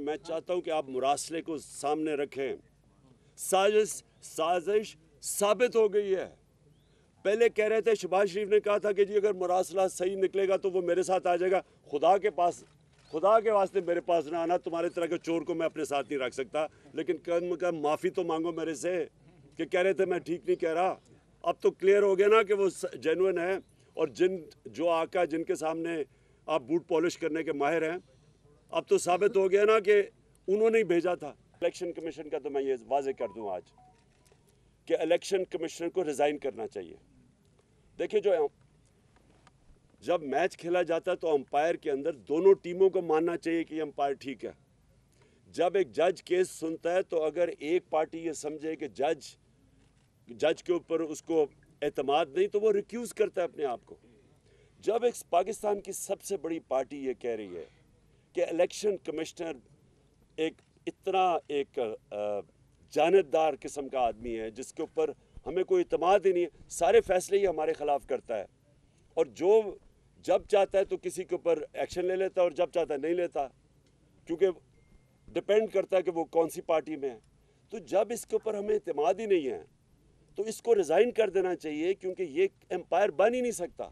मैं चाहता हूं कि आप मुरासले को सामने रखें। साजिश साबित हो गई है। पहले कह रहे थे, शहबाज शरीफ ने कहा था कि जी अगर मुरासला सही निकलेगा तो वो मेरे साथ आ जाएगा। खुदा के वास्ते मेरे पास ना आना, तुम्हारे तरह के चोर को मैं अपने साथ नहीं रख सकता। लेकिन कम माफ़ी तो मांगो मेरे से कि कह रहे थे मैं ठीक नहीं कह रहा। अब तो क्लियर हो गया ना कि वो जेन्युइन है, और जो आका जिनके सामने आप बूट पॉलिश करने के माहिर हैं, अब तो साबित हो गया ना कि उन्होंने ही भेजा था। इलेक्शन कमीशन का तो मैं ये वाजे कर दूं आज कि इलेक्शन कमिश्नर को रिज़ाइन करना चाहिए। देखिए, जब मैच खेला जाता है तो अंपायर के अंदर दोनों टीमों को मानना चाहिए कि अंपायर ठीक है। जब एक जज केस सुनता है तो अगर एक पार्टी ये समझे कि जज के ऊपर उसको एतमाद नहीं, तो वो रिक्यूज़ करता है अपने आप को। जब एक पाकिस्तान की सबसे बड़ी पार्टी ये कह रही है कि इलेक्शन कमिश्नर एक जानबदार किस्म का आदमी है जिसके ऊपर हमें कोई इत्मीनान ही नहीं है, सारे फैसले ही हमारे ख़िलाफ़ करता है, और जब चाहता है तो किसी के ऊपर एक्शन ले लेता है और जब चाहता है नहीं लेता, क्योंकि डिपेंड करता है कि वो कौन सी पार्टी में है। तो जब इसके ऊपर हमें इत्मीनान ही नहीं है तो इसको रिज़ाइन कर देना चाहिए, क्योंकि ये एम्पायर बन ही नहीं सकता।